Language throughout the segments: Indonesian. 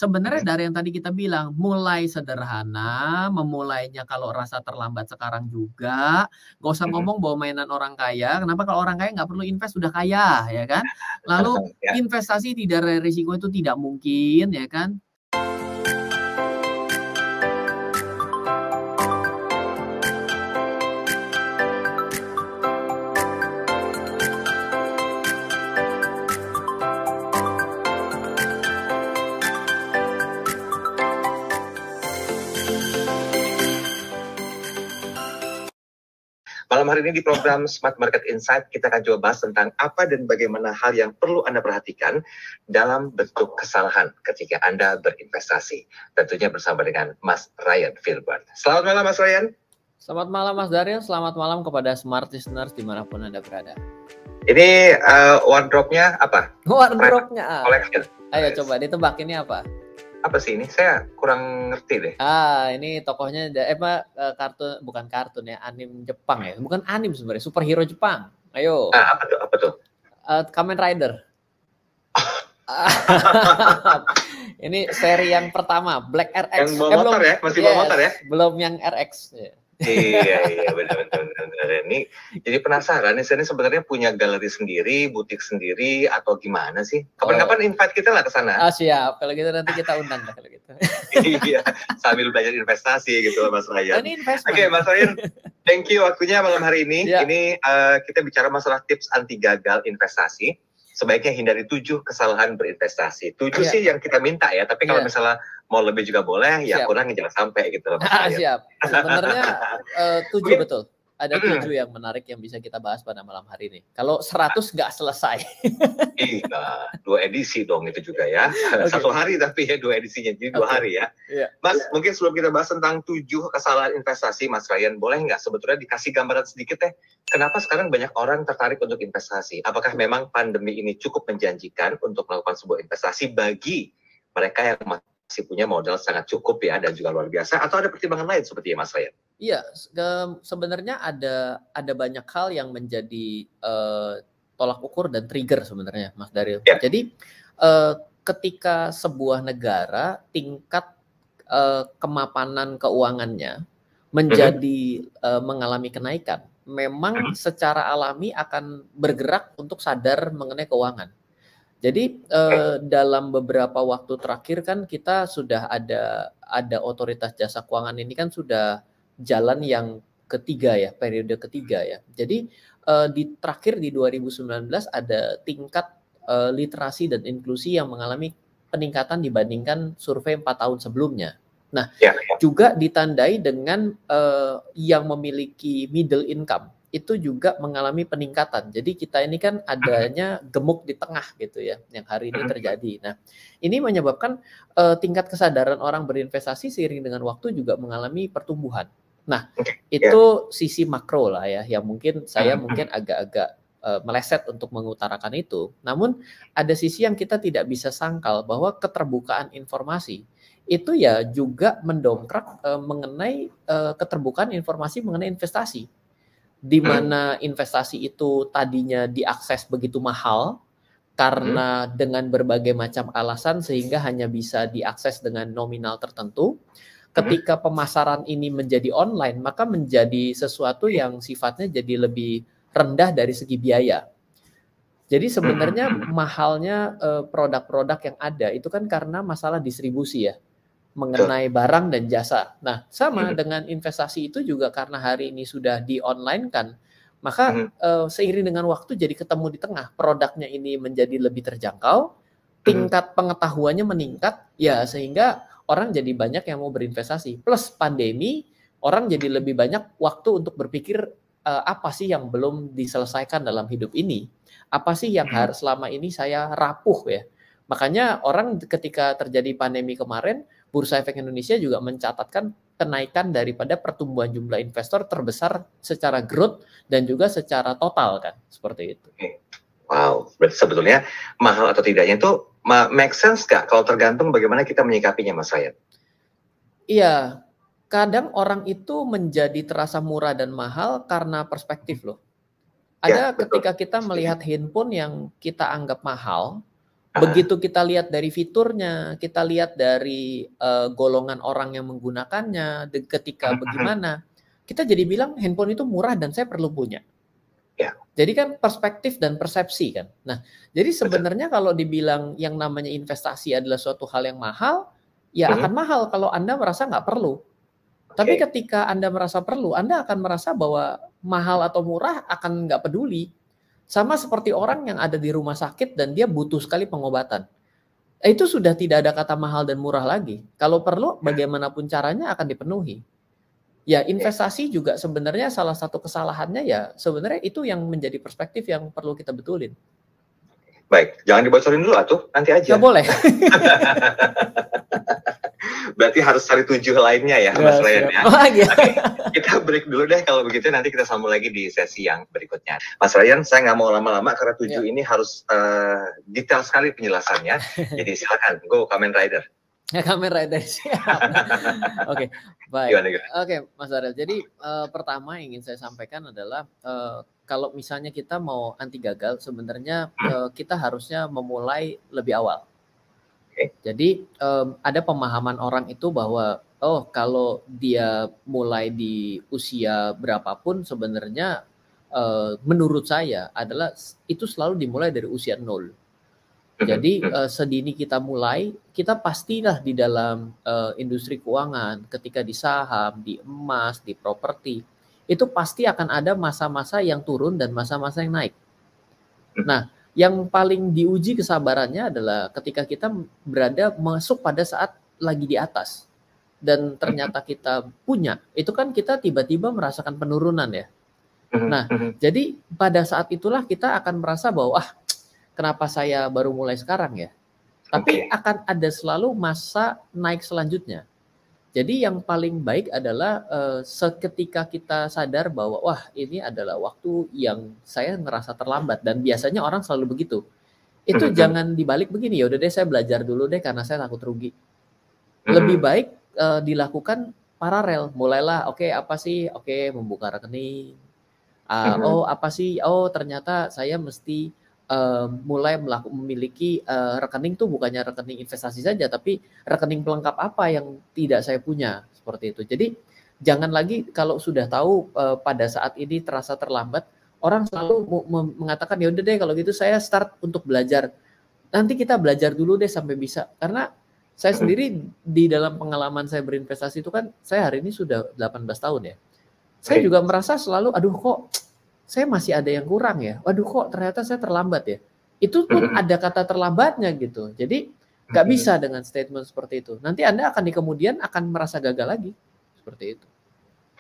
sebenarnya dari yang tadi kita bilang, mulai sederhana, memulainya kalau rasa terlambat sekarang juga, nggak usah ngomong bahwa mainan orang kaya, kenapa kalau orang kaya nggak perlu invest, sudah kaya, ya kan? Lalu Ya. investasi tidak ada risiko itu tidak mungkin, ya kan? Malam hari ini di program Smart Market Insight, kita akan coba bahas tentang apa dan bagaimana hal yang perlu Anda perhatikan dalam bentuk kesalahan ketika Anda berinvestasi. Tentunya bersama dengan Mas Ryan Filbert. Selamat malam Mas Ryan. Selamat malam Mas Daryl, selamat malam kepada Smart Listeners dimanapun Anda berada. Ini wardrobe-nya apa? Wardrobe-nya. Collection. Ayo coba ditebak ini apa? Apa sih ini? Saya kurang ngerti deh. Ini tokohnya kartun, bukan kartun ya, anime Jepang ya. Bukan anime sebenarnya, superhero Jepang. Ayo. Apa tuh? Kamen Rider. Ini seri yang pertama, Black RX. Yang bawa motor ya? Masih bawa motor ya? Belum yang RX. Iya, benar. Ini jadi penasaran nih, saya ini sebenarnya punya galeri sendiri, butik sendiri, atau gimana sih? Kapan-kapan invite kita lah ke sana. Siap, kalau gitu nanti kita undang lah kalau gitu. Iya, sambil belajar investasi gitu Mas Ryan. Oke, Mas Ryan, thank you waktunya malam hari ini. Ya. Ini kita bicara masalah tips anti gagal investasi. Sebaiknya hindari 7 kesalahan berinvestasi. 7 sih yang kita minta ya, tapi kalau misalnya mau lebih juga boleh, ya kurang jangan sampai gitu. Siap. Sebenarnya 7 betul. Ada 7 yang menarik yang bisa kita bahas pada malam hari ini. Kalau 100 nggak selesai. Iya, 2 edisi dong itu juga ya. Satu hari tapi ya 2 edisinya, jadi 2 hari ya. Mas, mungkin sebelum kita bahas tentang 7 kesalahan investasi, Mas Ryan, boleh nggak sebetulnya dikasih gambaran sedikit kenapa sekarang banyak orang tertarik untuk investasi? Apakah memang pandemi ini cukup menjanjikan untuk melakukan sebuah investasi bagi mereka yang masih punya modal sangat cukup ya dan juga luar biasa, atau ada pertimbangan lain seperti Mas Ryan? Iya, sebenarnya ada banyak hal yang menjadi tolak ukur dan trigger sebenarnya, Mas Daryl. Ya. Jadi ketika sebuah negara tingkat kemapanan keuangannya menjadi mengalami kenaikan, memang secara alami akan bergerak untuk sadar mengenai keuangan. Jadi dalam beberapa waktu terakhir kan kita sudah ada otoritas jasa keuangan ini kan sudah jalan yang ketiga ya, periode ketiga ya. Jadi terakhir di 2019 ada tingkat literasi dan inklusi yang mengalami peningkatan dibandingkan survei 4 tahun sebelumnya. Nah, juga ditandai dengan yang memiliki middle income itu juga mengalami peningkatan. Jadi kita ini kan adanya gemuk di tengah gitu ya, yang hari ini terjadi. Nah, ini menyebabkan tingkat kesadaran orang berinvestasi seiring dengan waktu juga mengalami pertumbuhan. Nah, itu sisi makro lah ya, yang mungkin saya agak-agak meleset untuk mengutarakan itu. Namun ada sisi yang kita tidak bisa sangkal bahwa keterbukaan informasi itu ya juga mendongkrak mengenai keterbukaan informasi mengenai investasi. Di mana investasi itu tadinya diakses begitu mahal karena dengan berbagai macam alasan sehingga hanya bisa diakses dengan nominal tertentu. Ketika pemasaran ini menjadi online, maka menjadi sesuatu yang sifatnya jadi lebih rendah dari segi biaya. Jadi sebenarnya mahalnya produk-produk yang ada itu kan karena masalah distribusi ya, mengenai barang dan jasa. Nah, sama dengan investasi itu juga karena hari ini sudah di-online kan, maka seiring dengan waktu jadi ketemu di tengah. Produknya ini menjadi lebih terjangkau, tingkat pengetahuannya meningkat, ya sehingga orang jadi banyak yang mau berinvestasi. Plus pandemi, orang jadi lebih banyak waktu untuk berpikir apa sih yang belum diselesaikan dalam hidup ini? Apa sih yang harus selama ini saya rapuh ya? Makanya orang ketika terjadi pandemi kemarin, Bursa Efek Indonesia juga mencatatkan kenaikan daripada pertumbuhan jumlah investor terbesar secara growth dan juga secara total kan, seperti itu. Wow, berarti sebetulnya mahal atau tidaknya itu make sense nggak kalau tergantung bagaimana kita menyikapinya, Mas Ryan? Iya, kadang orang itu menjadi terasa murah dan mahal karena perspektif loh. Ada ketika kita melihat handphone yang kita anggap mahal, Begitu kita lihat dari fiturnya, kita lihat dari golongan orang yang menggunakannya, ketika bagaimana, kita jadi bilang handphone itu murah dan saya perlu punya. Ya. Jadi kan perspektif dan persepsi kan. Nah, jadi sebenarnya kalau dibilang yang namanya investasi adalah suatu hal yang mahal, ya akan mahal kalau Anda merasa nggak perlu. Tapi ketika Anda merasa perlu, Anda akan merasa bahwa mahal atau murah akan nggak peduli. Sama seperti orang yang ada di rumah sakit dan dia butuh sekali pengobatan. Itu sudah tidak ada kata mahal dan murah lagi. Kalau perlu, bagaimanapun caranya akan dipenuhi. Ya, investasi juga sebenarnya salah satu kesalahannya ya sebenarnya itu yang menjadi perspektif yang perlu kita betulin. Baik, jangan dibocorin dulu atuh, nanti aja. Nggak boleh. Berarti harus cari 7 lainnya ya, Mas Ryan ya. Oke, kita break dulu deh kalau begitu, nanti kita sambung lagi di sesi yang berikutnya. Mas Ryan, saya nggak mau lama-lama karena 7 ini harus detail sekali penjelasannya. Jadi silakan, go Kamen Rider. Ya, Kamen Rider siap. Oke, baik. Oke, Mas Ariel. Jadi pertama yang ingin saya sampaikan adalah kalau misalnya kita mau anti gagal, sebenarnya kita harusnya memulai lebih awal. Jadi ada pemahaman orang itu bahwa kalau dia mulai di usia berapapun sebenarnya menurut saya adalah itu selalu dimulai dari usia 0. Jadi sedini kita mulai, kita pastilah di dalam industri keuangan, ketika di saham, di emas, di properti, itu pasti akan ada masa-masa yang turun dan masa-masa yang naik. Nah, yang paling diuji kesabarannya adalah ketika kita berada masuk pada saat lagi di atas dan ternyata kita punya, itu kan kita tiba-tiba merasakan penurunan ya. Nah, jadi pada saat itulah kita akan merasa bahwa kenapa saya baru mulai sekarang ya? Tapi akan ada selalu masa naik selanjutnya. Jadi yang paling baik adalah seketika kita sadar bahwa wah ini adalah waktu yang saya ngerasa terlambat dan biasanya orang selalu begitu. Itu jangan dibalik begini, ya udah deh saya belajar dulu deh karena saya takut rugi. Lebih baik dilakukan paralel. Mulailah apa sih? Membuka rekening. Apa sih? Ternyata saya mesti mulai memiliki rekening tuh bukannya rekening investasi saja, tapi rekening pelengkap apa yang tidak saya punya, seperti itu. Jadi jangan lagi kalau sudah tahu pada saat ini terasa terlambat, orang selalu mengatakan ya udah deh kalau gitu saya start untuk belajar. Nanti kita belajar dulu deh sampai bisa. Karena saya sendiri di dalam pengalaman saya berinvestasi itu kan saya hari ini sudah 18 tahun ya. Saya juga merasa selalu aduh kok saya masih ada yang kurang ya. Waduh kok ternyata saya terlambat ya. Itu pun ada kata terlambatnya gitu. Jadi nggak bisa dengan statement seperti itu. Nanti Anda akan di kemudian akan merasa gagal lagi. Seperti itu.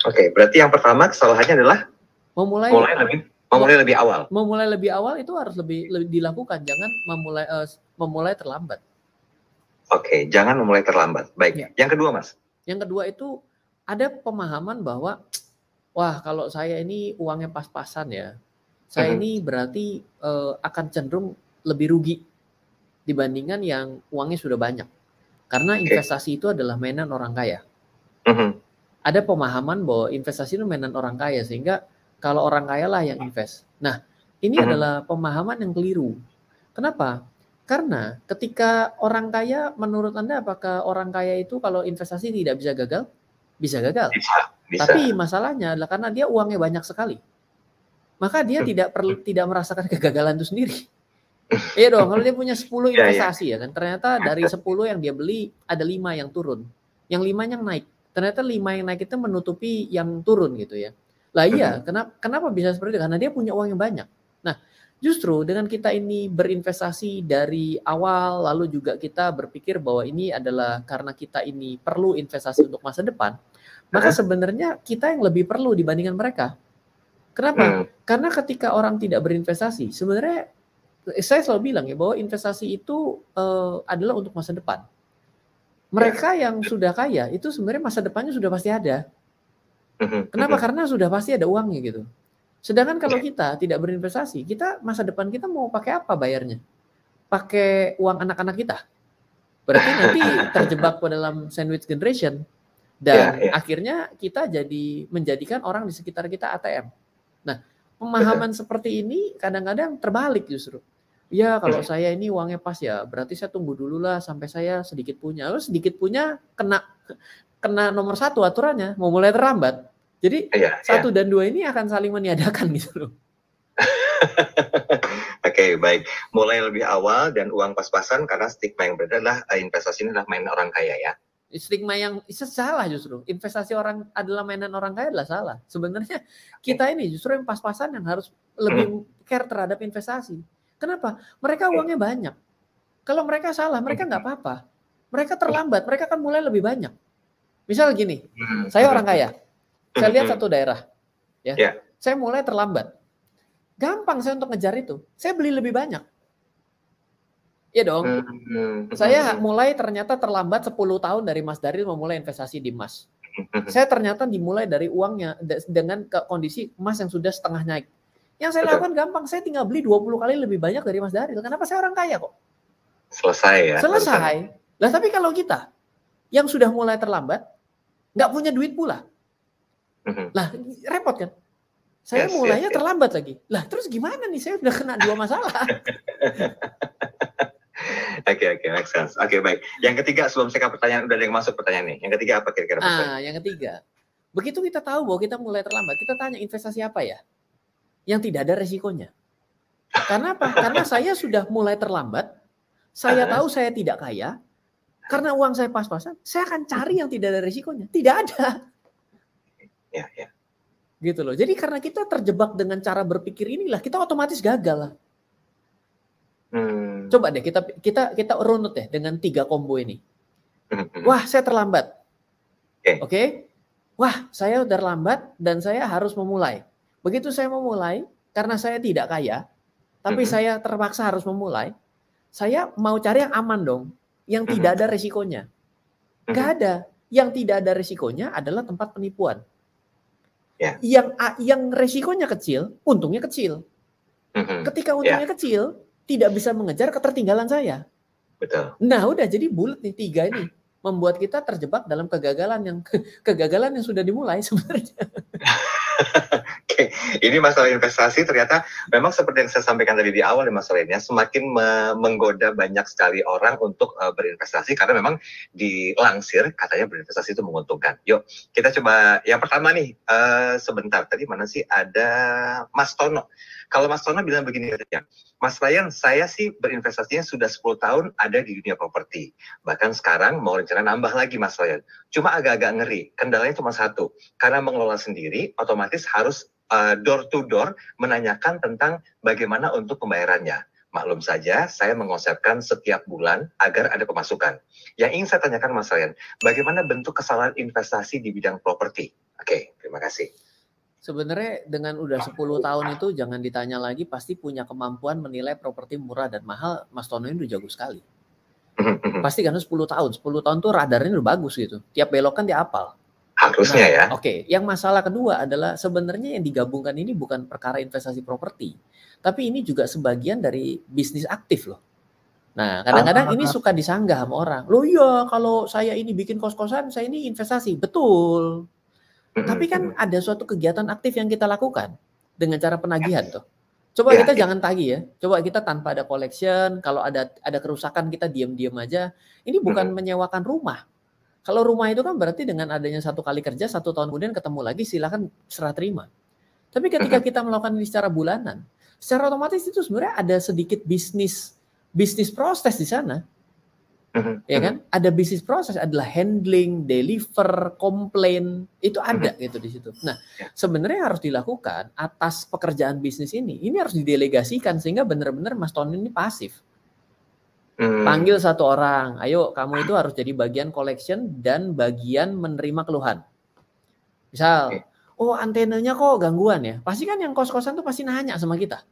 Oke, berarti yang pertama kesalahannya adalah memulai lebih awal. Memulai lebih awal itu harus lebih dilakukan. Jangan memulai terlambat. Oke, jangan memulai terlambat. Baik. Ya. Yang kedua, Mas. Yang kedua itu ada pemahaman bahwa wah, kalau saya ini uangnya pas-pasan ya, saya ini berarti akan cenderung lebih rugi dibandingkan yang uangnya sudah banyak. Karena investasi itu adalah mainan orang kaya. Ada pemahaman bahwa investasi itu mainan orang kaya, sehingga kalau orang kaya lah yang invest. Nah, ini adalah pemahaman yang keliru. Kenapa? Karena ketika orang kaya, menurut Anda apakah orang kaya itu kalau investasi tidak bisa gagal? Bisa gagal. Bisa. Tapi masalahnya adalah karena dia uangnya banyak sekali. Maka dia tidak merasakan kegagalan itu sendiri. Iya dong, kalau dia punya 10 investasi ya kan, ternyata dari 10 yang dia beli ada 5 yang turun. Yang 5 yang naik. Ternyata 5 yang naik itu menutupi yang turun gitu ya. Lah iya, kenapa bisa seperti itu? Karena dia punya uang yang banyak. Nah, justru dengan kita ini berinvestasi dari awal, lalu juga kita berpikir bahwa ini adalah karena kita ini perlu investasi untuk masa depan, maka sebenarnya kita yang lebih perlu dibandingkan mereka. Kenapa? Karena ketika orang tidak berinvestasi, sebenarnya saya selalu bilang ya bahwa investasi itu adalah untuk masa depan. Mereka yang sudah kaya itu sebenarnya masa depannya sudah pasti ada. Kenapa? Karena sudah pasti ada uangnya gitu. Sedangkan kalau kita tidak berinvestasi, kita masa depan kita mau pakai apa bayarnya? Pakai uang anak-anak kita. Berarti nanti terjebak pada dalam sandwich generation. Dan akhirnya kita jadi menjadikan orang di sekitar kita ATM. Nah, pemahaman seperti ini kadang-kadang terbalik justru. Ya kalau saya ini uangnya pas ya, berarti saya tunggu dulu lah sampai saya sedikit punya. Lalu sedikit punya kena nomor 1 aturannya, mau mulai terlambat. Jadi 1 dan 2 ini akan saling meniadakan gitu loh. Oke, baik. Mulai lebih awal dan uang pas-pasan karena stigma yang berbeda adalah investasi ini adalah main orang kaya ya. Stigma yang salah justru. Investasi orang adalah mainan orang kaya adalah salah. Sebenarnya kita ini justru yang pas-pasan yang harus lebih care terhadap investasi. Kenapa? Mereka uangnya banyak. Kalau mereka salah, mereka nggak apa-apa. Mereka terlambat, mereka akan mulai lebih banyak. Misal gini, saya orang kaya. Saya lihat satu daerah. Ya. Saya mulai terlambat. Gampang saya untuk ngejar itu. Saya beli lebih banyak. Iya dong. Saya mulai ternyata terlambat 10 tahun dari Mas Daryl memulai investasi di emas. Saya ternyata dimulai dari uangnya dengan kondisi emas yang sudah setengah naik. Yang saya lakukan gampang, saya tinggal beli 20 kali lebih banyak dari Mas Daryl. Kenapa? Saya orang kaya kok. Selesai ya. Selesai. Lah tapi kalau kita yang sudah mulai terlambat, nggak punya duit pula. Lah repot kan? Saya mulainya terlambat lagi. Lah terus gimana nih? Saya udah kena 2 masalah. Oke, make sense. Oke, baik. Yang ketiga, sebelum saya ke pertanyaan, udah ada yang masuk pertanyaan nih. Yang ketiga apa kira-kira? Yang ketiga, begitu kita tahu bahwa kita mulai terlambat, kita tanya investasi apa ya? Yang tidak ada resikonya. Karena apa? Karena saya sudah mulai terlambat, saya tahu saya tidak kaya, karena uang saya pas-pasan, saya akan cari yang tidak ada resikonya. Tidak ada. Ya. Gitu loh. Jadi karena kita terjebak dengan cara berpikir inilah, kita otomatis gagal lah. Coba deh kita runut deh dengan 3 combo ini. Wah, saya terlambat. Oke. Wah, saya udah terlambat dan saya harus memulai. Begitu saya memulai, karena saya tidak kaya, tapi saya terpaksa harus memulai, saya mau cari yang aman dong, yang tidak ada resikonya. Nggak ada. Yang tidak ada resikonya adalah tempat penipuan. Yang resikonya kecil, untungnya kecil. Ketika untungnya kecil, tidak bisa mengejar ketertinggalan saya. Betul. Nah, udah jadi bulat nih 3 ini. Membuat kita terjebak dalam kegagalan yang sudah dimulai sebenarnya. Oke, ini masalah investasi ternyata memang seperti yang saya sampaikan tadi di awal ya Mas Ryan, semakin menggoda banyak sekali orang untuk berinvestasi karena memang dilansir katanya berinvestasi itu menguntungkan. Yuk, kita coba yang pertama nih, sebentar tadi mana sih ada Mas Tono. Kalau Mas Tono bilang begini ya, Mas Ryan, saya sih berinvestasinya sudah 10 tahun ada di dunia properti. Bahkan sekarang mau rencana nambah lagi Mas Ryan. Cuma agak-agak ngeri, kendalanya cuma satu. Karena mengelola sendiri, otomatis harus door to door menanyakan tentang bagaimana untuk pembayarannya. Maklum saja, saya mengonsepkan setiap bulan agar ada pemasukan. Yang ingin saya tanyakan Mas Ryan, bagaimana bentuk kesalahan investasi di bidang properti? Oke, terima kasih. Sebenarnya dengan udah 10 tahun itu jangan ditanya lagi, pasti punya kemampuan menilai properti murah dan mahal. Mas Tono ini udah jago sekali. Pasti karena 10 tahun tuh radarnya udah bagus gitu. Tiap belokan dia hafal. Harusnya ya. Oke. Yang masalah kedua adalah sebenarnya yang digabungkan ini bukan perkara investasi properti, tapi ini juga sebagian dari bisnis aktif loh. Nah, kadang-kadang ini suka disanggah sama orang. Loh iya, kalau saya ini bikin kos-kosan, saya ini investasi. Betul. Tapi kan ada suatu kegiatan aktif yang kita lakukan dengan cara penagihan tuh. Coba kita jangan tagih ya. Coba kita tanpa ada collection, kalau ada kerusakan kita diam-diam aja. Ini bukan menyewakan rumah. Kalau rumah itu kan berarti dengan adanya 1 kali kerja, 1 tahun kemudian ketemu lagi silakan serah terima. Tapi ketika kita melakukan ini secara bulanan, secara otomatis itu sebenarnya ada sedikit bisnis proses di sana. Ya kan? Ada bisnis proses, adalah handling, deliver, komplain, itu ada gitu di situ. Nah, sebenarnya harus dilakukan atas pekerjaan bisnis ini harus didelegasikan sehingga benar-benar Mas Tony ini pasif. Panggil 1 orang, ayo kamu itu harus jadi bagian collection dan bagian menerima keluhan. Misal, oh antenanya kok gangguan ya? Pasti kan yang kos-kosan tuh pasti nanya sama kita.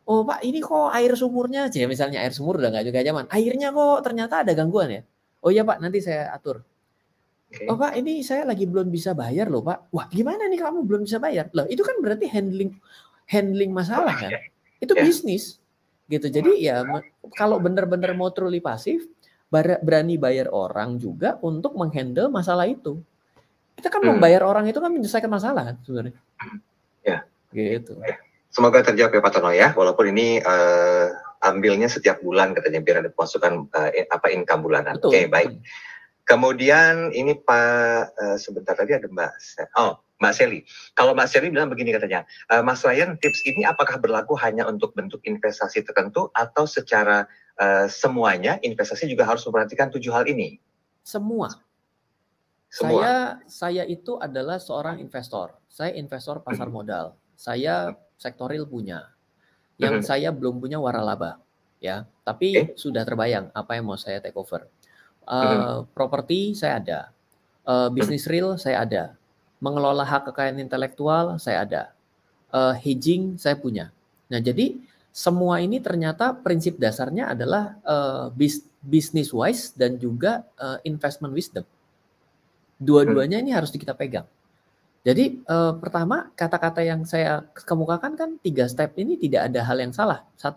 Oh Pak, ini kok air sumurnya, misalnya air sumur udah nggak juga zaman. Airnya kok ternyata ada gangguan ya? Oh iya Pak, nanti saya atur. Oh Pak, ini saya lagi belum bisa bayar loh Pak. Wah gimana nih kamu belum bisa bayar? Loh itu kan berarti handling masalah kan? Itu bisnis gitu. Jadi ya kalau benar-benar mau truly pasif, berani bayar orang juga untuk menghandle masalah itu. Kita kan membayar orang itu kan menyelesaikan masalah kan sebenarnya. Ya. Gitu. Semoga terjawab ya Pak Tono ya, walaupun ini ambilnya setiap bulan katanya biar ada pemasukan income bulanan. Oke, baik. Kemudian ini Pak sebentar tadi ada Mbak Sally. Kalau Mbak Sally bilang begini katanya, Mas Ryan, tips ini apakah berlaku hanya untuk bentuk investasi tertentu atau secara semuanya investasi juga harus memperhatikan 7 hal ini? Semua. Saya itu adalah seorang investor. Saya investor pasar modal. Saya sektoril punya. Yang saya belum punya waralaba, ya. Tapi sudah terbayang apa yang mau saya take over. Properti saya ada. Bisnis real saya ada. Mengelola hak kekayaan intelektual saya ada. Hedging saya punya. Nah, jadi semua ini ternyata prinsip dasarnya adalah business wise dan juga investment wisdom. Dua-duanya ini harus kita pegang. Jadi pertama, kata-kata yang saya kemukakan kan 3 step ini tidak ada hal yang salah. 1,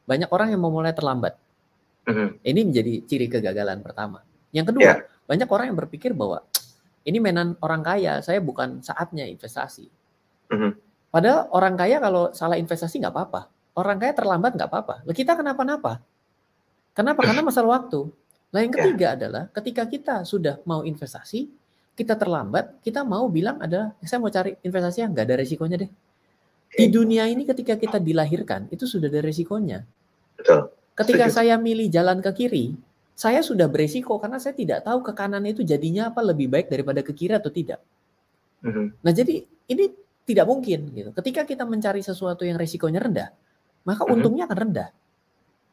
banyak orang yang memulai terlambat. Ini menjadi ciri kegagalan pertama. Yang kedua, banyak orang yang berpikir bahwa ini mainan orang kaya, saya bukan saatnya investasi. Padahal orang kaya kalau salah investasi nggak apa-apa. Orang kaya terlambat nggak apa-apa. Kita kenapa-napa. Kenapa? Karena masalah waktu. Nah, yang ketiga adalah ketika kita sudah mau investasi, kita terlambat, kita mau bilang adalah saya mau cari investasi yang nggak ada resikonya deh. Di dunia ini ketika kita dilahirkan itu sudah ada resikonya. Betul. Ketika saya milih jalan ke kiri, saya sudah beresiko karena saya tidak tahu ke kanan itu jadinya apa lebih baik daripada ke kiri atau tidak. Nah, jadi ini tidak mungkin gitu. Ketika kita mencari sesuatu yang resikonya rendah, maka untungnya akan rendah.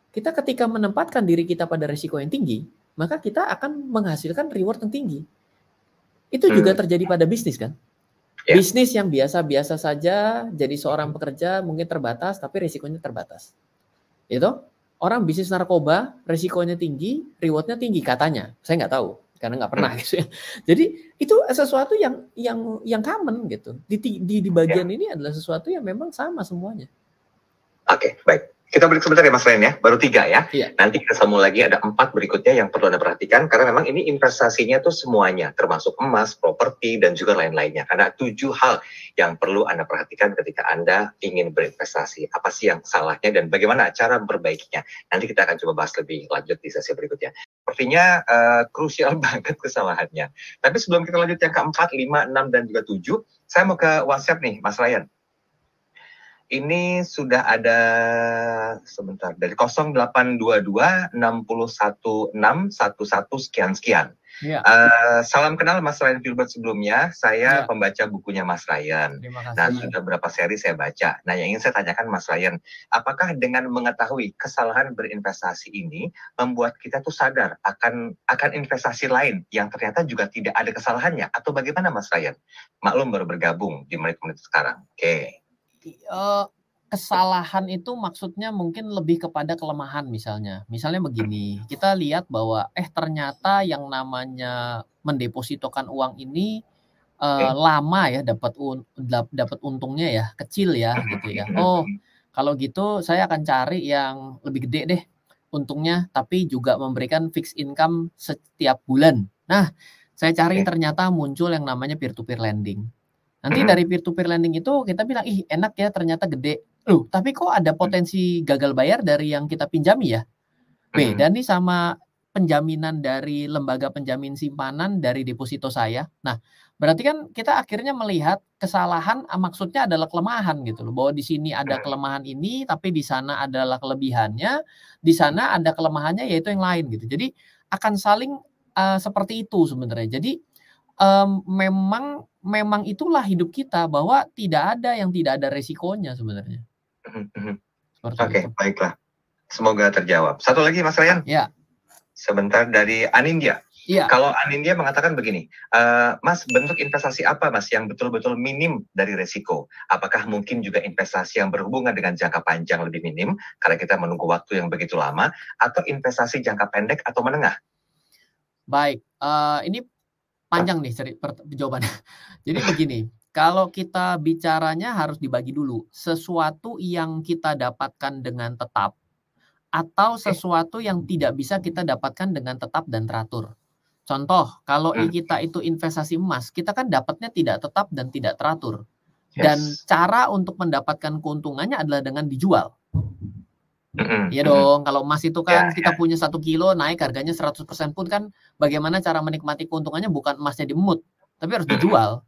Kita ketika menempatkan diri kita pada resiko yang tinggi, maka kita akan menghasilkan reward yang tinggi. Itu juga terjadi pada bisnis kan? Bisnis yang biasa-biasa saja, jadi seorang pekerja mungkin terbatas, tapi risikonya terbatas. Itu orang bisnis narkoba, risikonya tinggi, rewardnya tinggi katanya. Saya nggak tahu, karena nggak pernah gitu ya. Jadi itu sesuatu yang common gitu. Di bagian ini adalah sesuatu yang memang sama semuanya. Oke, baik. Kita break sebentar ya Mas Ryan ya, baru 3 ya. Nanti kita sambung lagi ada 4 berikutnya yang perlu Anda perhatikan karena memang ini investasinya tuh semuanya, termasuk emas, properti dan juga lain-lainnya. Ada 7 hal yang perlu Anda perhatikan ketika Anda ingin berinvestasi. Apa sih yang salahnya dan bagaimana cara memperbaikinya? Nanti kita akan coba bahas lebih lanjut di sesi berikutnya. Sepertinya krusial banget kesalahannya. Tapi sebelum kita lanjut yang keempat, 5, 6 dan juga 7, saya mau ke WhatsApp nih, Mas Ryan. Ini sudah ada sebentar dari 0822 616 11 sekian. Salam kenal Mas Ryan Filbert sebelumnya. Saya pembaca bukunya Mas Ryan. Nah, sudah berapa seri saya baca. Nah, yang ingin saya tanyakan Mas Ryan, apakah dengan mengetahui kesalahan berinvestasi ini membuat kita tuh sadar akan investasi lain yang ternyata juga tidak ada kesalahannya atau bagaimana Mas Ryan? Maklum baru bergabung di menit-menit sekarang. Oke. Kesalahan itu maksudnya mungkin lebih kepada kelemahan misalnya begini, kita lihat bahwa ternyata yang namanya mendepositokan uang ini lama ya dapat untungnya ya kecil ya gitu ya. Oh, kalau gitu saya akan cari yang lebih gede deh untungnya tapi juga memberikan fixed income setiap bulan. Nah, saya cari ternyata muncul yang namanya peer to peer lending. Nanti dari peer-to-peer lending itu kita bilang, ih enak ya ternyata gede. Loh, tapi kok ada potensi gagal bayar dari yang kita pinjami ya? Beda nih sama penjaminan dari lembaga penjamin simpanan dari deposito saya. Nah, berarti kan kita akhirnya melihat kesalahan maksudnya adalah kelemahan gitu loh. Bahwa di sini ada kelemahan ini, tapi di sana adalah kelebihannya, di sana ada kelemahannya yaitu yang lain gitu. Jadi akan saling seperti itu sebenarnya. Jadi memang itulah hidup kita bahwa tidak ada yang tidak ada resikonya sebenarnya. Oke, baiklah. Semoga terjawab. Satu lagi Mas Ryan. Ya. Sebentar dari Anindya. Ya. Kalau Anindya mengatakan begini, Mas, bentuk investasi apa Mas yang betul-betul minim dari resiko? Apakah mungkin juga investasi yang berhubungan dengan jangka panjang lebih minim karena kita menunggu waktu yang begitu lama, atau investasi jangka pendek atau menengah? Baik, ini panjang nih jawabannya. Jadi begini, kalau kita bicaranya harus dibagi dulu. Sesuatu yang kita dapatkan dengan tetap atau sesuatu yang tidak bisa kita dapatkan dengan tetap dan teratur. Contoh, kalau kita itu investasi emas, kita kan dapatnya tidak tetap dan tidak teratur. Dan cara untuk mendapatkan keuntungannya adalah dengan dijual. Iya dong, kalau emas itu kan kita punya 1 kilo naik harganya 100% pun kan bagaimana cara menikmati keuntungannya bukan emasnya dimut, tapi harus dijual.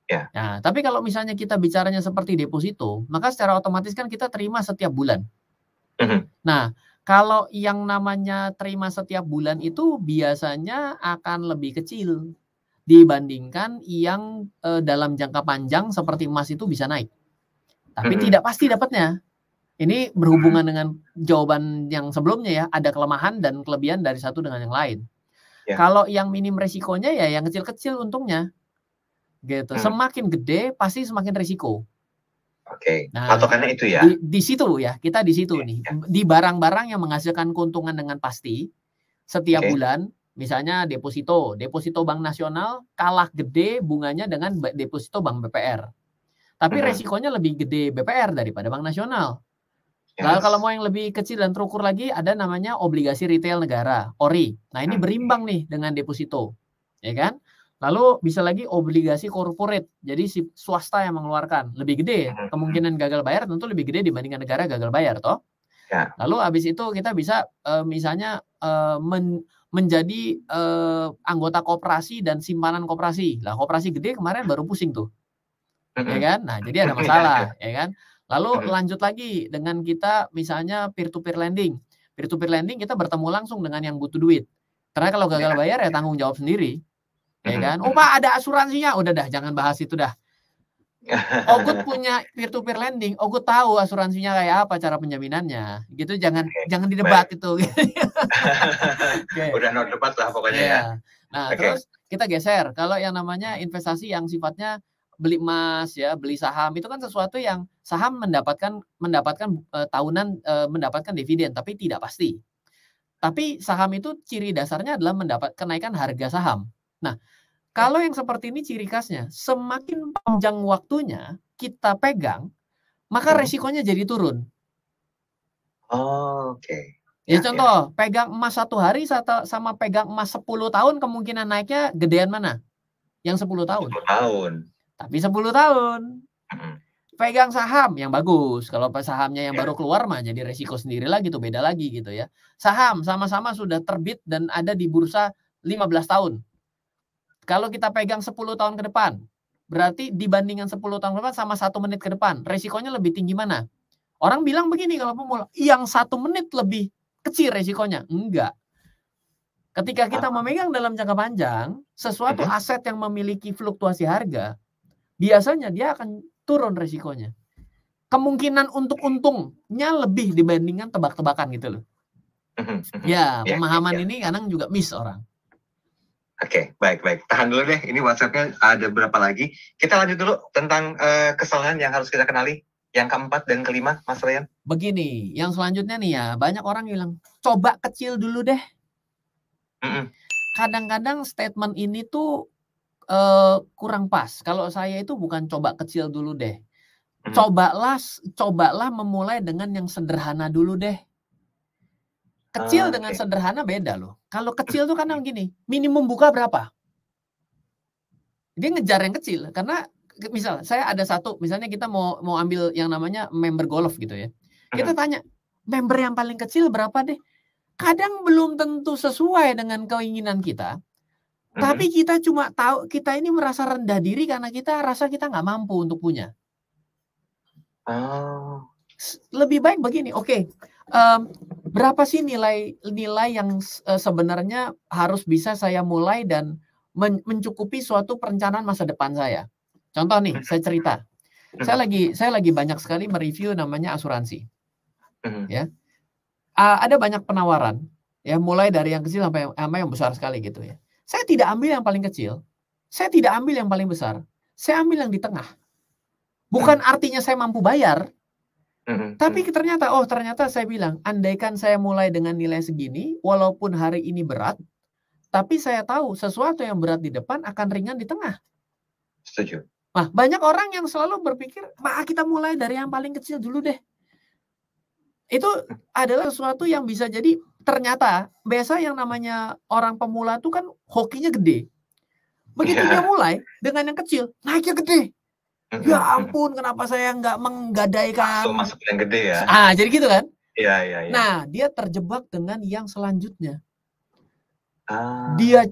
Nah, tapi kalau misalnya kita bicaranya seperti deposito, maka secara otomatis kan kita terima setiap bulan. Nah, kalau yang namanya terima setiap bulan itu biasanya akan lebih kecil dibandingkan yang dalam jangka panjang seperti emas itu bisa naik. Tapi tidak pasti dapatnya. Ini berhubungan dengan jawaban yang sebelumnya ya, ada kelemahan dan kelebihan dari satu dengan yang lain. Kalau yang minim resikonya ya yang kecil-kecil untungnya. Gitu. Semakin gede pasti semakin risiko. Nah, patokannya itu ya. Di situ ya, kita di situ nih. Di barang-barang yang menghasilkan keuntungan dengan pasti setiap bulan, misalnya deposito Bank Nasional kalah gede bunganya dengan deposito Bank BPR. Tapi resikonya lebih gede BPR daripada Bank Nasional. Lalu kalau mau yang lebih kecil dan terukur lagi ada namanya obligasi retail negara, ORI. Nah, ini berimbang nih dengan deposito. Ya kan? Lalu bisa lagi obligasi corporate. Jadi si swasta yang mengeluarkan lebih gede, kemungkinan gagal bayar tentu lebih gede dibandingkan negara gagal bayar toh. Lalu habis itu kita bisa misalnya menjadi anggota koperasi dan simpanan koperasi. Lah koperasi gede kemarin baru pusing tuh. Ya kan? Nah, jadi ada masalah, ya kan? Lalu lanjut lagi dengan kita misalnya peer-to-peer lending. Peer-to-peer lending kita bertemu langsung dengan yang butuh duit. Karena kalau gagal bayar ya tanggung jawab sendiri. Ya kan? Oh Pak ada asuransinya. Udah dah jangan bahas itu dah. Ogut punya peer-to-peer lending. Ogut tahu asuransinya kayak apa cara penjaminannya. Gitu jangan didebat itu. Udah no debat lah pokoknya ya. Nah terus kita geser. Kalau yang namanya investasi yang sifatnya beli emas ya, beli saham itu kan sesuatu yang saham mendapatkan tahunan mendapatkan dividen tapi tidak pasti. Tapi saham itu ciri dasarnya adalah mendapat kenaikan harga saham. Nah, kalau yang seperti ini ciri khasnya, semakin panjang waktunya kita pegang, maka resikonya jadi turun. Ya contoh, pegang emas 1 hari sama pegang emas 10 tahun kemungkinan naiknya gedean mana? Yang 10 tahun. 10 tahun. Tapi 10 tahun. Pegang saham yang bagus. Kalau sahamnya yang baru keluar mah jadi resiko sendiri lagi tuh, beda lagi gitu ya. Saham sama-sama sudah terbit dan ada di bursa 15 tahun. Kalau kita pegang 10 tahun ke depan, berarti dibandingkan 10 tahun ke depan sama 1 menit ke depan, resikonya lebih tinggi mana? Orang bilang begini kalau pemula, yang 1 menit lebih kecil resikonya. Enggak. Ketika kita memegang dalam jangka panjang, sesuatu aset yang memiliki fluktuasi harga, biasanya dia akan turun resikonya. Kemungkinan untuk untungnya lebih dibandingkan tebak-tebakan gitu loh. Ya, pemahaman ini kadang juga miss orang. Baik. Tahan dulu deh, ini WhatsApp-nya ada berapa lagi. Kita lanjut dulu tentang kesalahan yang harus kita kenali. Yang keempat dan kelima, Mas Ryan. Begini, yang selanjutnya nih ya, banyak orang bilang, coba kecil dulu deh. Kadang-kadang statement ini tuh kurang pas. Kalau saya itu bukan coba kecil dulu deh. Cobalah memulai dengan yang sederhana dulu deh. Kecil dengan sederhana beda loh. Kalau kecil tuh karena gini, minimum buka berapa? Dia ngejar yang kecil karena misal saya ada satu, misalnya kita mau ambil yang namanya member golf gitu ya. Kita tanya, member yang paling kecil berapa deh? Kadang belum tentu sesuai dengan keinginan kita. Tapi kita cuma tahu, kita ini merasa rendah diri karena kita rasa kita nggak mampu untuk punya. Lebih baik begini, berapa sih nilai yang sebenarnya harus bisa saya mulai dan mencukupi suatu perencanaan masa depan saya. Contoh nih, saya cerita. Saya lagi banyak sekali mereview namanya asuransi. Ya. Ada banyak penawaran, ya mulai dari yang kecil sampai yang besar sekali gitu ya. Saya tidak ambil yang paling kecil, saya tidak ambil yang paling besar, saya ambil yang di tengah. Bukan artinya saya mampu bayar, tapi ternyata saya bilang, andaikan saya mulai dengan nilai segini, walaupun hari ini berat, tapi saya tahu sesuatu yang berat di depan akan ringan di tengah. Setuju. Nah, banyak orang yang selalu berpikir, kita mulai dari yang paling kecil dulu deh. Itu adalah sesuatu yang bisa jadi ternyata biasa yang namanya orang pemula itu kan hokinya gede. Begitu dia mulai dengan yang kecil, naiknya gede. Ya ampun, kenapa saya nggak menggadaikan? Masuk yang gede ya. Jadi gitu kan? Iya. Nah, dia terjebak dengan yang selanjutnya. Dia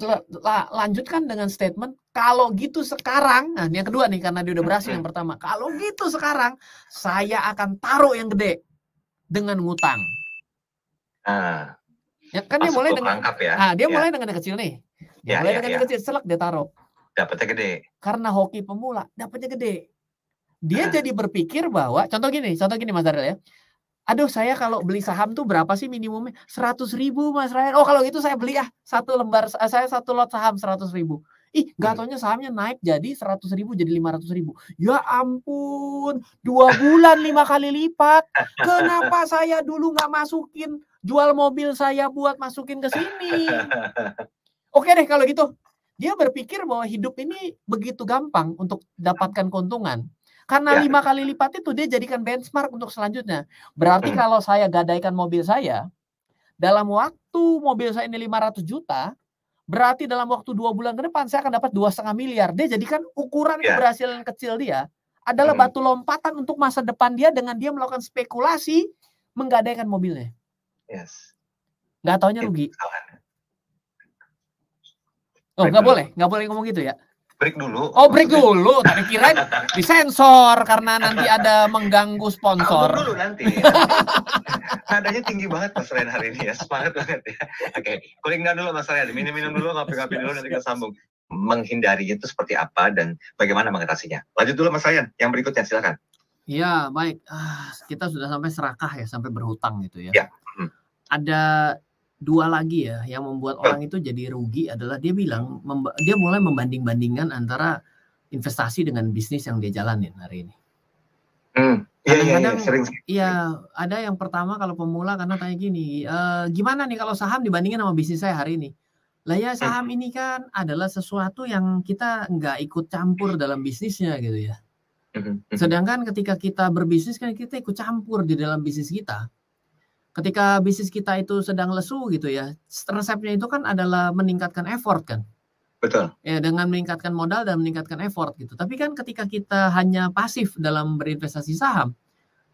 lanjutkan dengan statement, kalau gitu sekarang, nah ini yang kedua nih, karena dia udah berhasil yang pertama. Kalau gitu sekarang, saya akan taruh yang gede dengan ngutang. Ya kan dia mulai dengan dia mulai dengan yang kecil nih. Dia mulai dengan yang kecil, selek dia taruh. Dapatnya gede. Karena hoki pemula, dapatnya gede. Dia jadi berpikir bahwa, contoh gini Mas Daril ya. Aduh, saya kalau beli saham tuh berapa sih minimumnya? 100.000 Mas Ryan. Oh, kalau gitu saya beli satu lot saham 100.000. Ih, gak taunya sahamnya naik jadi 100.000 jadi 500.000. Ya ampun, 2 bulan 5 kali lipat. Kenapa saya dulu nggak masukin, jual mobil saya buat masukin ke sini? Oke deh kalau gitu. Dia berpikir bahwa hidup ini begitu gampang untuk dapatkan keuntungan. Karena 5 kali lipat itu dia jadikan benchmark untuk selanjutnya. Berarti kalau saya gadaikan mobil saya, dalam waktu mobil saya ini 500 juta, berarti dalam waktu 2 bulan ke depan saya akan dapat 2,5 miliar. Dia jadikan ukuran keberhasilan kecil dia adalah batu lompatan untuk masa depan dia dengan dia melakukan spekulasi menggadaikan mobilnya. Nggak taunya rugi. Oh, nggak boleh ngomong gitu ya. Break dulu. Oh, break dulu. Tadi kirain disensor karena nanti ada mengganggu sponsor. Dulu nanti. Nadanya tinggi banget Mas Ryan hari ini ya. Semangat banget ya. Oke, cooling down dulu Mas Ryan. Minum dulu, ngopi-ngopi dulu, nanti kita sambung. Menghindarinya itu seperti apa dan bagaimana mengatasinya. Lanjut dulu Mas Ryan. Yang berikutnya silakan. Ya, baik. Kita sudah sampai serakah ya, sampai berhutang gitu ya. Ada 2 lagi ya yang membuat orang itu jadi rugi adalah dia bilang dia mulai membanding-bandingkan antara investasi dengan bisnis yang dia jalanin hari ini. Kadang-kadang ada yang pertama kalau pemula karena tanya gini, gimana nih kalau saham dibandingin sama bisnis saya hari ini? Lah ya saham ini kan adalah sesuatu yang kita nggak ikut campur dalam bisnisnya gitu ya. Sedangkan ketika kita berbisnis kan kita ikut campur di dalam bisnis kita. Ketika bisnis kita itu sedang lesu gitu ya, resepnya itu kan adalah meningkatkan effort kan. Betul. Ya, dengan meningkatkan modal dan meningkatkan effort gitu. Tapi kan ketika kita hanya pasif dalam berinvestasi saham,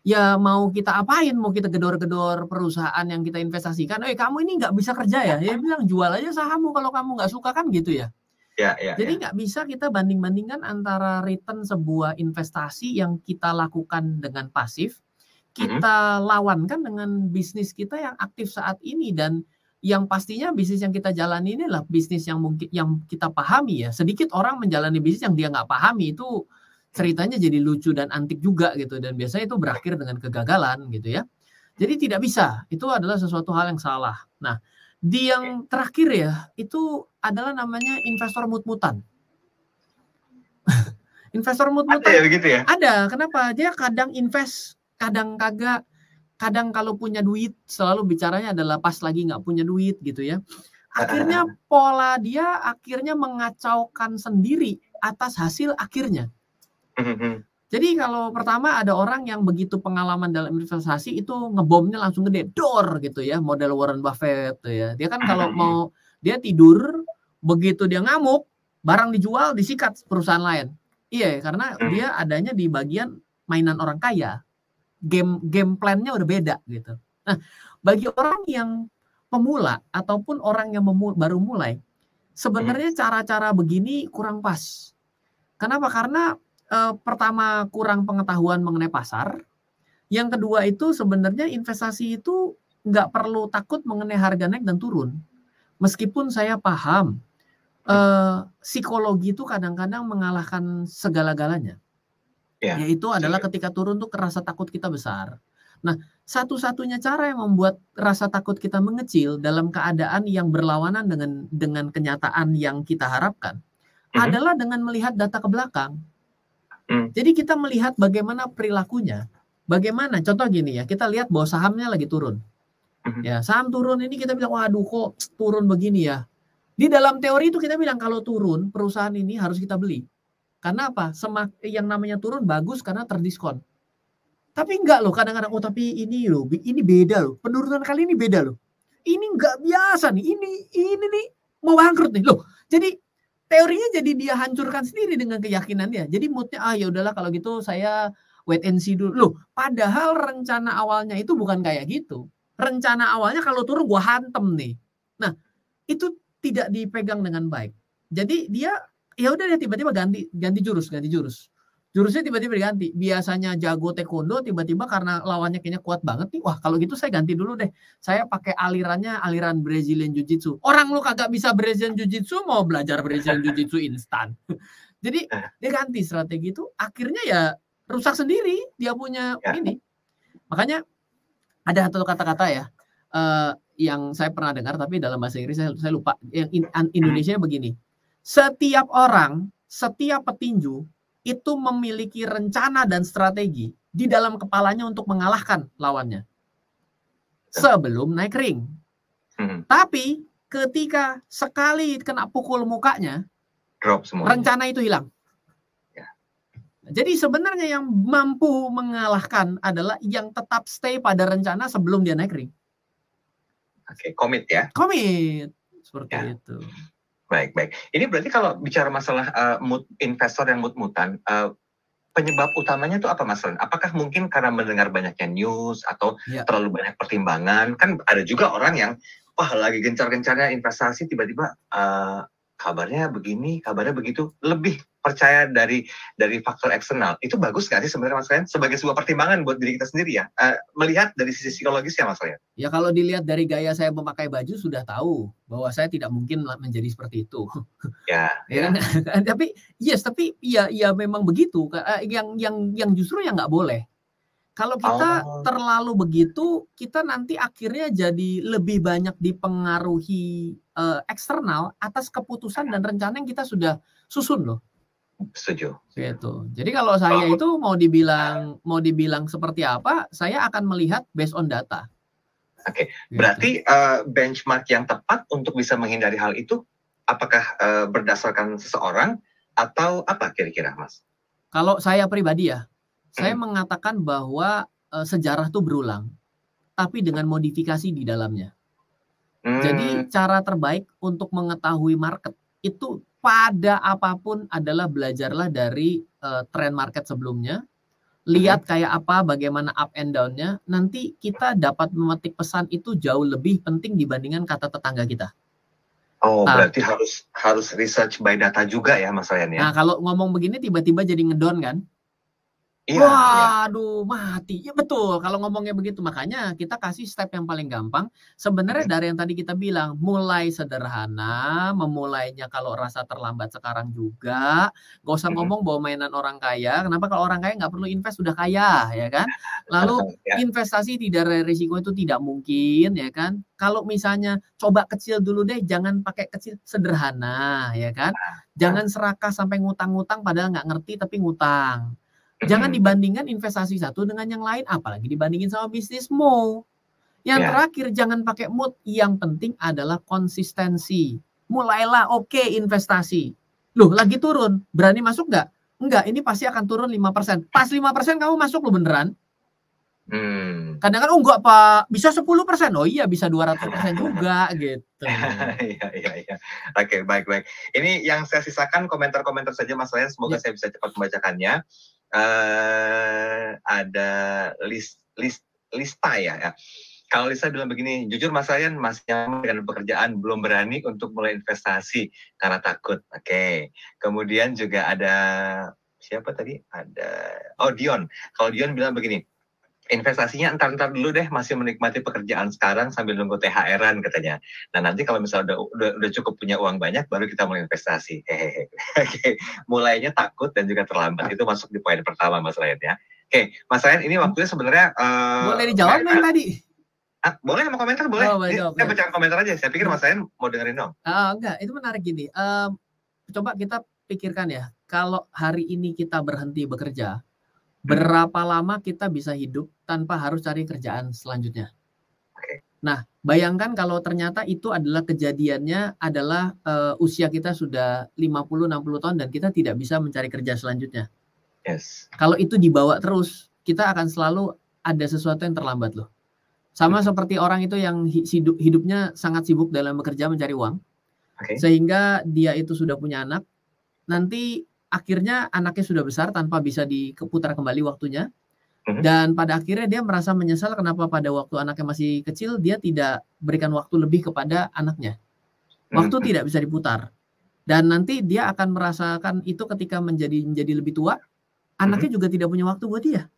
ya mau kita apain, mau kita gedor-gedor perusahaan yang kita investasikan, kamu ini nggak bisa kerja ya, ya bilang jual aja sahammu kalau kamu nggak suka kan gitu ya. Jadi nggak bisa kita banding-bandingkan antara return sebuah investasi yang kita lakukan dengan pasif, kita lawankan dengan bisnis kita yang aktif saat ini, dan yang pastinya bisnis yang kita jalani ini adalah bisnis yang mungkin yang kita pahami ya. Sedikit orang menjalani bisnis yang dia nggak pahami, itu ceritanya jadi lucu dan antik juga gitu, dan biasanya itu berakhir dengan kegagalan gitu ya. Jadi tidak bisa, itu adalah sesuatu hal yang salah. Nah, di yang terakhir ya, itu adalah namanya investor mut-mutan. Investor mut-mutan. Ada ya begitu ya? Ada, kenapa? Dia kadang invest, kadang kagak, kadang kalau punya duit selalu bicaranya adalah pas lagi nggak punya duit gitu ya. Akhirnya pola dia akhirnya mengacaukan sendiri atas hasil akhirnya. Jadi kalau pertama ada orang yang begitu pengalaman dalam investasi itu ngebomnya langsung gede, dor gitu ya, model Warren Buffett tuh ya. Dia kan kalau mau dia tidur, begitu dia ngamuk, barang dijual disikat perusahaan lain. Iya, karena dia adanya di bagian mainan orang kaya. Game plan-nya udah beda gitu. Nah, bagi orang yang pemula ataupun orang yang baru mulai, sebenarnya cara-cara begini kurang pas. Kenapa? Karena pertama kurang pengetahuan mengenai pasar. Yang kedua itu sebenarnya investasi itu nggak perlu takut mengenai harga naik dan turun. Meskipun saya paham psikologi itu kadang-kadang mengalahkan segala-galanya. Yaitu adalah ketika turun tuh rasa takut kita besar. Nah, satu-satunya cara yang membuat rasa takut kita mengecil dalam keadaan yang berlawanan dengan kenyataan yang kita harapkan adalah dengan melihat data ke belakang. Jadi kita melihat bagaimana perilakunya. Bagaimana, contoh gini ya, kita lihat bahwa sahamnya lagi turun. Ya, saham turun ini kita bilang, waduh kok turun begini ya. Di dalam teori itu kita bilang kalau turun perusahaan ini harus kita beli. Karena apa? Yang namanya turun bagus karena terdiskon. Tapi enggak loh, kadang-kadang tapi ini beda loh. Penurunan kali ini beda loh. Ini enggak biasa nih. Ini nih mau bangkrut nih loh. Jadi teorinya jadi dia hancurkan sendiri dengan keyakinan dia. Jadi moodnya, ya udahlah kalau gitu saya wait and see dulu. Loh, padahal rencana awalnya itu bukan kayak gitu. Rencana awalnya kalau turun gua hantem nih. Nah, itu tidak dipegang dengan baik. Jadi dia ya udah dia tiba-tiba ganti jurus. Jurusnya tiba-tiba diganti. Biasanya jago taekwondo, tiba-tiba karena lawannya kayaknya kuat banget nih. Wah, kalau gitu saya ganti dulu deh. Saya pakai aliran Brazilian Jiu-Jitsu. Orang lu kagak bisa Brazilian Jiu-Jitsu, mau belajar Brazilian Jiu-Jitsu instan. Jadi dia ganti strategi itu. Akhirnya ya rusak sendiri dia punya ini. Makanya ada satu kata-kata ya yang saya pernah dengar, tapi dalam bahasa Inggris saya lupa. Yang Indonesia begini. Setiap orang, setiap petinju itu memiliki rencana dan strategi di dalam kepalanya untuk mengalahkan lawannya sebelum naik ring. Tapi ketika sekali kena pukul mukanya, drop semua. Rencana itu hilang. Jadi sebenarnya yang mampu mengalahkan adalah yang tetap stay pada rencana sebelum dia naik ring. Oke, komit ya. Komit. Seperti itu. Baik. Ini berarti kalau bicara masalah mood investor yang mood-mutan, penyebab utamanya itu apa Mas Ren? Apakah mungkin karena mendengar banyaknya news atau terlalu banyak pertimbangan? Kan ada juga orang yang lagi gencar-gencarnya investasi, tiba-tiba kabarnya begini, kabarnya begitu, lebih percaya dari faktor eksternal. Itu bagus nggak sih sebenarnya Mas Ren? Sebagai sebuah pertimbangan buat diri kita sendiri ya, melihat dari sisi psikologis ya Mas Ren? Ya kalau dilihat dari gaya saya memakai baju sudah tahu bahwa saya tidak mungkin menjadi seperti itu. Kan? Tapi ya memang begitu. Yang justru yang nggak boleh. Kalau kita terlalu begitu, kita nanti akhirnya jadi lebih banyak dipengaruhi eksternal atas keputusan dan rencana yang kita sudah susun loh. Setuju. Gitu. Jadi kalau saya itu mau dibilang seperti apa, saya akan melihat based on data. Oke. Berarti benchmark yang tepat untuk bisa menghindari hal itu, apakah berdasarkan seseorang atau apa kira-kira Mas? Kalau saya pribadi ya, saya mengatakan bahwa sejarah itu berulang, tapi dengan modifikasi di dalamnya. Jadi cara terbaik untuk mengetahui market itu pada apapun adalah belajarlah dari tren market sebelumnya, lihat kayak apa, bagaimana up and down-nya, nanti kita dapat memetik pesan itu jauh lebih penting dibandingkan kata tetangga kita. Berarti harus research by data juga ya Mas Ryan ya? Nah kalau ngomong begini tiba-tiba jadi ngedon kan? Waduh, mati. Ya betul, kalau ngomongnya begitu. Makanya kita kasih step yang paling gampang. Sebenarnya dari yang tadi kita bilang, mulai sederhana, memulainya kalau rasa terlambat sekarang juga. Gak usah ngomong bahwa mainan orang kaya. Kenapa? Kalau orang kaya nggak perlu invest, sudah kaya, ya kan? Lalu investasi tidak ada risiko itu tidak mungkin, ya kan? Kalau misalnya coba kecil dulu deh, jangan pakai kecil, sederhana, ya kan? Jangan serakah sampai ngutang-ngutang padahal nggak ngerti tapi ngutang. Jangan dibandingkan investasi satu dengan yang lain, apalagi dibandingin sama bisnismu. Yang terakhir, jangan pakai mood. Yang penting adalah konsistensi. Mulailah investasi. Loh, lagi turun. Berani masuk nggak? Enggak, ini pasti akan turun 5%. Pas 5% kamu masuk loh beneran. Kadang-kadang enggak Pak, bisa 10%. Oh iya, bisa 200% juga gitu. Iya. Oke, baik. Ini yang saya sisakan komentar-komentar saja Mas Ryan, semoga saya bisa cepat membacakannya. Ada Lista ya. Kalau Lista bilang begini, jujur Mas Ryan masih nyaman dengan pekerjaan, belum berani untuk mulai investasi karena takut. Oke. Kemudian juga ada siapa tadi? Dion. Kalau Dion bilang begini, investasinya entar dulu deh, masih menikmati pekerjaan sekarang sambil nunggu THR-an katanya. Nah nanti kalau misalnya udah cukup punya uang banyak, baru kita mulai investasi. Oke. Mulainya takut dan juga terlambat, itu masuk di poin pertama Mas Ryan ya. Oke, Mas Ryan ini waktunya sebenarnya boleh dijawab nggak tadi? Boleh, mau komentar boleh. Saya baca komentar aja. Saya pikir Mas Ryan mau dengerin dong. Enggak, itu menarik gini. Coba kita pikirkan ya, kalau hari ini kita berhenti bekerja, berapa lama kita bisa hidup tanpa harus cari kerjaan selanjutnya? Nah, bayangkan kalau ternyata itu adalah kejadiannya adalah usia kita sudah 50-60 tahun dan kita tidak bisa mencari kerja selanjutnya. Kalau itu dibawa terus, kita akan selalu ada sesuatu yang terlambat loh. Sama seperti orang itu yang hidupnya sangat sibuk dalam bekerja mencari uang. Sehingga dia itu sudah punya anak, nanti akhirnya anaknya sudah besar tanpa bisa diputar kembali waktunya. Dan pada akhirnya dia merasa menyesal kenapa pada waktu anaknya masih kecil dia tidak berikan waktu lebih kepada anaknya. Waktu tidak bisa diputar. Dan nanti dia akan merasakan itu ketika menjadi lebih tua, anaknya juga tidak punya waktu buat dia.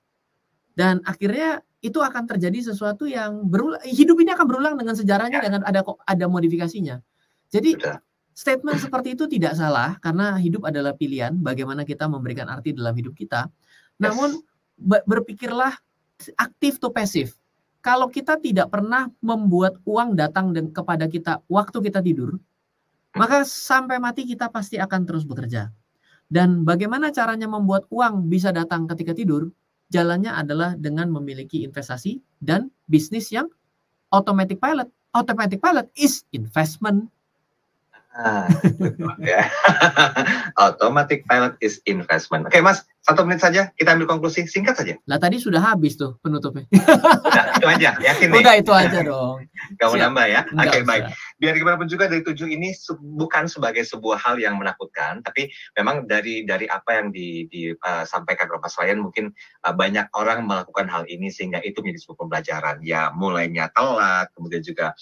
Dan akhirnya itu akan terjadi sesuatu yang berulang, hidup ini akan berulang dengan sejarahnya, dengan ada modifikasinya. Jadi statement seperti itu tidak salah, karena hidup adalah pilihan bagaimana kita memberikan arti dalam hidup kita. Namun berpikirlah aktif to pasif. Kalau kita tidak pernah membuat uang datang kepada kita waktu kita tidur, maka sampai mati kita pasti akan terus bekerja. Dan bagaimana caranya membuat uang bisa datang ketika tidur? Jalannya adalah dengan memiliki investasi dan bisnis yang automatic pilot. Automatic pilot is investment. Automatic pilot is investment. Oke, Mas, 1 menit saja kita ambil konklusi singkat saja. Lah tadi sudah habis tuh penutupnya. Udah, itu aja, yakin nih. Udah itu aja dong. Kamu nambah ya. Oke, baik. Biar gimana pun juga dari 7 ini bukan sebagai sebuah hal yang menakutkan, tapi memang dari apa yang disampaikan Mas Ryan, mungkin banyak orang melakukan hal ini sehingga itu menjadi sebuah pembelajaran. Ya, mulainya telat, kemudian juga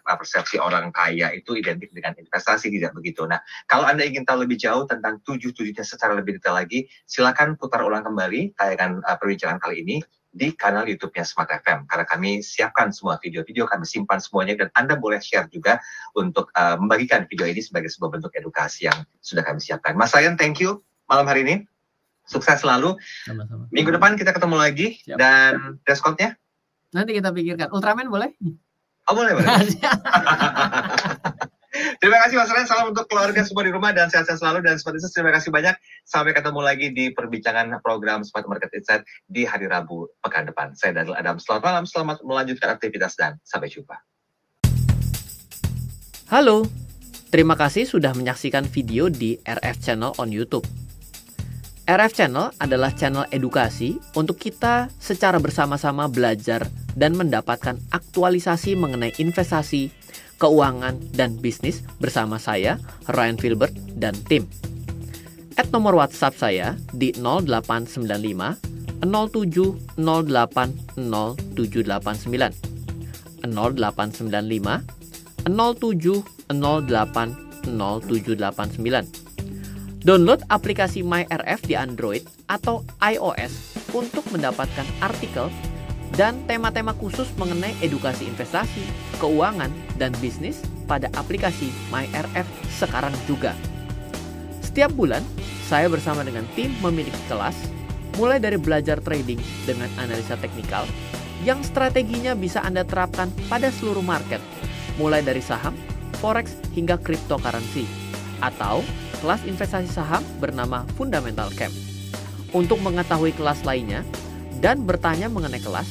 persepsi orang kaya itu identik dengan investasi, tidak begitu. Nah, kalau Anda ingin tahu lebih jauh tentang 7-7-nya secara lebih detail lagi, silakan putar ulang kembali tayangan perbincangan kali ini di kanal YouTube-nya Smart FM, karena kami siapkan semua video-video, kami simpan semuanya, dan Anda boleh share juga untuk membagikan video ini sebagai sebuah bentuk edukasi yang sudah kami siapkan. Mas Ryan, thank you malam hari ini, sukses selalu. Sama-sama. Minggu depan kita ketemu lagi. Siap. Dan dress code-nya nanti kita pikirkan. Ultraman boleh? Oh, boleh. Terima kasih Mas Ryan, salam untuk keluarga semua di rumah dan sehat-sehat selalu, dan seperti itu terima kasih banyak. Sampai ketemu lagi di perbincangan program Smart Market Insight di hari Rabu pekan depan. Saya Daniel Adam, selamat malam, selamat melanjutkan aktivitas dan sampai jumpa. Halo, terima kasih sudah menyaksikan video di RF Channel on YouTube. RF Channel adalah channel edukasi untuk kita secara bersama-sama belajar dan mendapatkan aktualisasi mengenai investasi, keuangan, dan bisnis bersama saya, Ryan Filbert, dan tim. Add nomor WhatsApp saya di 0895 07 08 0789 0895 07 08 0789. Download aplikasi MyRF di Android atau iOS untuk mendapatkan artikel dan tema-tema khusus mengenai edukasi investasi, keuangan, dan bisnis pada aplikasi MyRF sekarang juga. Setiap bulan, saya bersama dengan tim memiliki kelas, mulai dari belajar trading dengan analisa teknikal, yang strateginya bisa Anda terapkan pada seluruh market, mulai dari saham, forex, hingga cryptocurrency, atau kelas investasi saham bernama Fundamental Camp. Untuk mengetahui kelas lainnya dan bertanya mengenai kelas,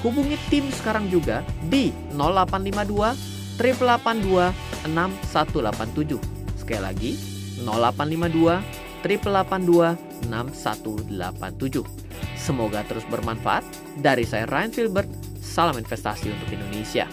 hubungi tim sekarang juga di 0852 882 6187. Sekali lagi, 0852 882 6187. Semoga terus bermanfaat. Dari saya Ryan Filbert, salam investasi untuk Indonesia.